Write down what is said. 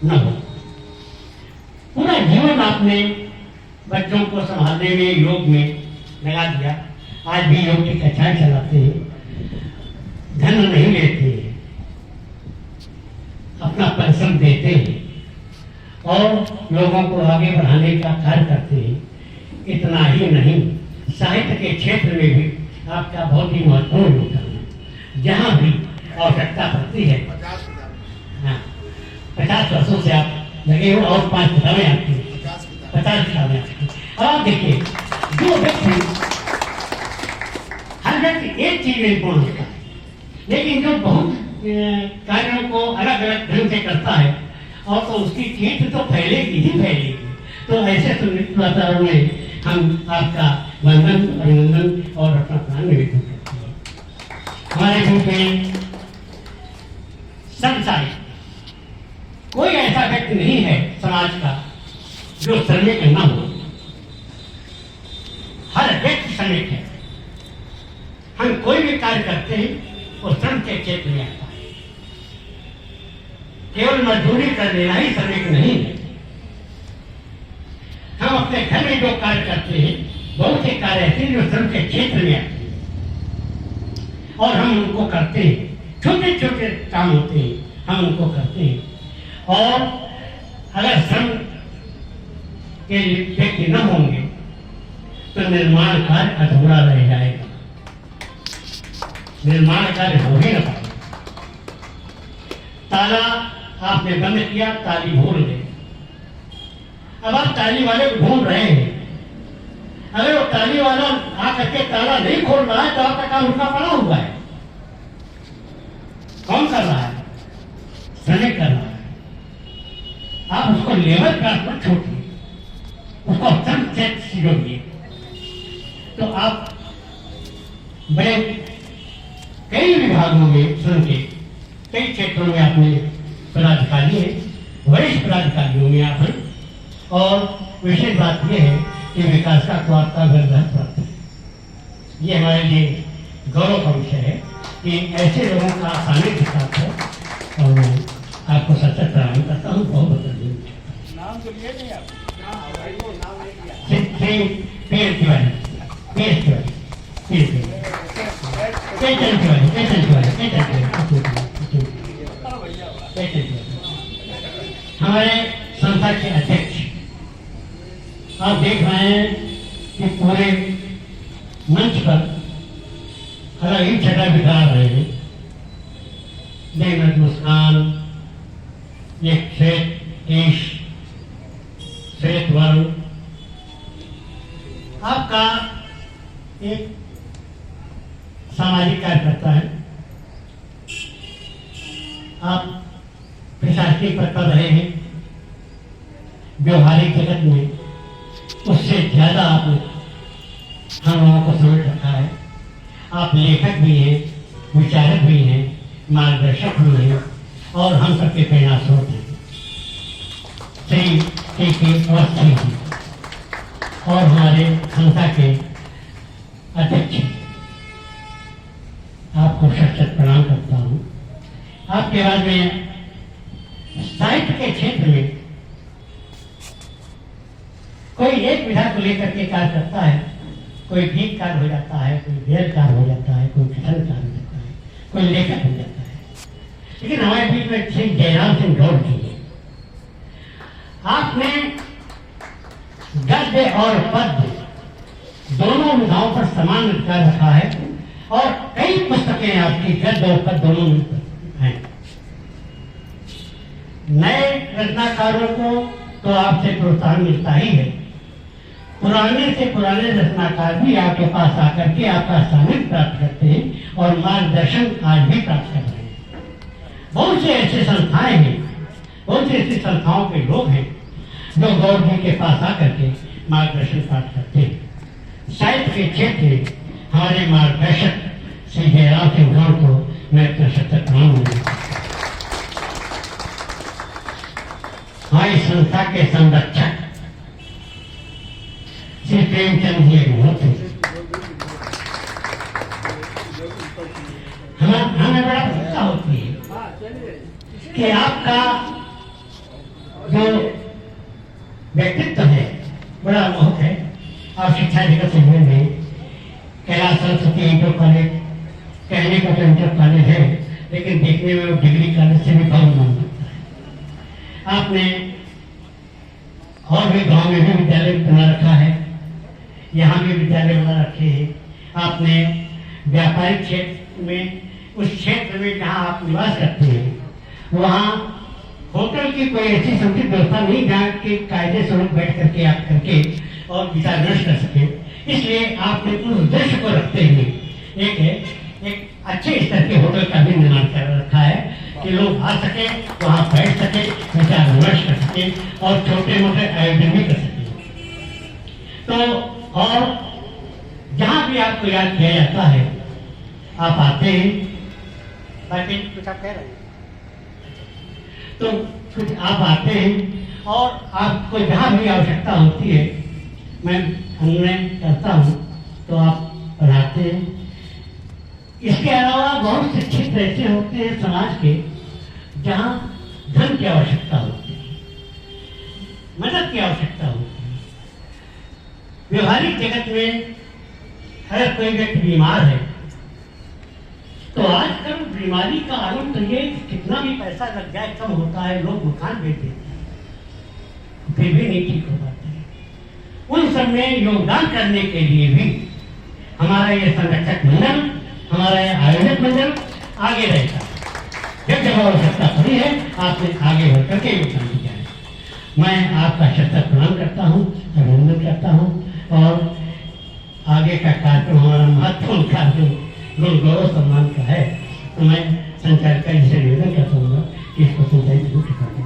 न हो। पूरा जीवन आपने बच्चों को संभालने में, योग में लगा दिया। आज भी योग की कक्षाएं चलाते हैं, धन नहीं लेते, अपना परिश्रम देते हैं और लोगों को आगे बढ़ाने का कार्य करते हैं। इतना ही नहीं, साहित्य के क्षेत्र में भी आपका बहुत ही महत्वपूर्ण योगदान है। जहाँ भी आवश्यकता पड़ती है, 50 वर्षों से आप लगे हो और 5 किताबें आपकी, 50 किताबें आपकी। अब देखिए, जो व्यक्ति, हर व्यक्ति एक चीज में निपुण होता है, लेकिन जो बहुत कार्यों को अलग अलग ढंग से करता है और तो उसकी कीर्ति तो फैलेगी ही फैलेगी। तो ऐसे सुनिश्चित वातावरण में हम आपका वंदन, अभिनंदन और अपना प्राण निवेदन करते हैं। हमारे ग्रुप में सब सारे कोई ऐसा व्यक्ति नहीं है समाज का जो श्रमिक न हो। हर व्यक्ति श्रमिक है। हम कोई भी कार्य करते हैं वो श्रम के क्षेत्र में आता है। केवल मजदूरी कर देना ही श्रमिक नहीं है। हम अपने घर में जो कार्य करते हैं, बहुत से कार्य ऐसे जो श्रम के क्षेत्र में आते हैं और हम उनको करते हैं। छोटे छोटे काम होते हैं, हम उनको करते हैं। और अगर श्रम के व्यक्ति न होंगे तो निर्माण कार्य अधूरा रह जाएगा, निर्माण कार्य हो ही न पाएगा। ताला आपने बंद किया, ताली भूल गए। अब आप ताली वाले को ढूंढ रहे हैं। अगर वो ताली वाला आकर के ताला नहीं खोल रहा है तो आपका काम रुका पड़ा हुआ है। कौन कर रहा है? श्रमिक कर रहा है। आप उसको लेबर क्लास पर छोड़िए, उसको श्रम क्षेत्र से जोड़िए, तो आप बड़े कई विभागों में, श्रम के कई क्षेत्रों में आपने पदाधिकारी है, वरिष्ठ पदाधिकारियों में आप हैं। और विशेष बात यह है कि विकास का को आपका गर्दान प्राप्त है। ये हमारे लिए गौरव का विषय है कि ऐसे लोगों का सानिध्य प्राप्त है। और मैं आपको सचेत प्रणाम करता हूँ। बहुत बहुत धन्यवाद। नाम तो लिए नहीं आप? नाम नहीं लिया। पेड़ तिवारी, पेड़ तिवारी, पेड़ तिवारी, पेड़ तिवारी, पेड़ तिवारी, हमारे संस्था के अध्यक्ष। आप देख रहे हैं कि पूरे मंच पर अलग ही छटा बिखरा रहे हैं। बेनत मुस्कान, एक श्वेत केश, श्वेत वर्ण। आपका एक सामाजिक कार्यकर्ता है। आप प्रशासनिक पद पर रहे हैं। व्यवहारिक जगत में उससे ज्यादा आपने हम लोगों को समझ रखा है। आप लेखक भी हैं, विचारक भी हैं, मार्गदर्शक भी हैं और हम सबके प्रेरणा स्रोत हैं। श्री के अवस्थी जी और हमारे संस्था के अध्यक्ष, आपको सशक्त प्रणाम करता हूँ। आपके बाद में साहित्य के क्षेत्र में कोई एक विधा को लेकर के कार्य करता है। कोई गीतकार हो जाता है, कोई वेदकार हो जाता है, कोई कथनकार हो जाता है, कोई लेखक हो जाता है। लेकिन हमारे बीच में श्री जयराम सिंह गौड़ जी हैं। आपने गद्य और पद्य दोनों विधाओं पर समान अधिकार रखा है और कई पुस्तकें आपकी गद्य और पद्य दोनों में हैं। नए रचनाकारों को तो आपसे प्रोत्साहन मिलता ही है। पुराने से पुराने रचनाकार भी आपके पास आकर के आपका सानिध्य प्राप्त करते हैं और मार्गदर्शन आज भी प्राप्त कर रहे हैं। बहुत से ऐसे संस्थाएं हैं, बहुत से ऐसी संस्थाओं के लोग हैं जो गौर जी के पास आकर के मार्गदर्शन प्राप्त करते हैं। साहित्य के क्षेत्र में हमारे मार्गदर्शक श्री जयराम सिंह गौड़ को मैं अपना सत्य प्रणाम करता हूं। हमारी संस्था के संरक्षक श्री प्रेमचंद जी बहुत है। हमें बड़ा प्रसन्नता होती है कि आपका जो व्यक्तित्व है बड़ा मोहक है। आप शिक्षा जगत से जुड़े हैं। कैलाश सरस्वती इंटर कॉलेज कहने का तो इंटर कॉलेज है, लेकिन देखने में वो डिग्री कॉलेज से भी बहुत मन लगता है। आपने और भी गांव में भी विद्यालय बना रखा है, यहाँ भी विद्यालय बना रखे हैं। आपने व्यापारिक क्षेत्र में, उस क्षेत्र में जहाँ आप निवास करते हैं, वहाँ होटल की कोई ऐसी समुचित व्यवस्था नहीं जहाँ के कायदे स्वरूप बैठ करके आप करके और विचार विमर्श कर सके। इसलिए आपने उस उद्देश्य को रखते हुए एक अच्छे स्तर के होटल का भी निर्माण कर रखा है कि लोग आ सके, वहाँ बैठ सके, विचार विमर्श कर सके और छोटे मोटे आयोजन भी कर सके। तो और जहाँ भी आपको याद किया जाता है आप आते हैं। बाकी कुछ आप कह रहे हैं तो कुछ आप आते हैं और आपको जहाँ भी आवश्यकता होती है मैं अनुनय करता हूँ तो आप पढ़ाते हैं। इसके अलावा बहुत से क्षेत्र ऐसे होते हैं समाज के जहाँ धन की आवश्यकता होती है, मदद की आवश्यकता होती है। व्यवहारिक जगत में अगर कोई व्यक्ति बीमार है तो आजकल बीमारी का आरोप तो ये कितना भी पैसा लग जाए कम होता है, लोग मकान बेच देते हैं, फिर भी नहीं ठीक हो पाते हैं। उन सब में योगदान करने के लिए भी हमारा ये संरक्षक मंडल, हमारा ये आयोजक मंडल आगे रहता है। जब आवश्यकता पड़ी है आपने आगे बढ़ करके योगदान दिया है। मैं आपका शतक प्रणाम करता हूँ, अभिनंदन करता हूँ और आगे का कार्यक्रम हमारा महत्वपूर्ण कार्यक्रम गुरु गौरव सम्मान का है, तो मैं संचालिका जी से निवेदन करता हूँ कि इसको संचालित जरूर करना।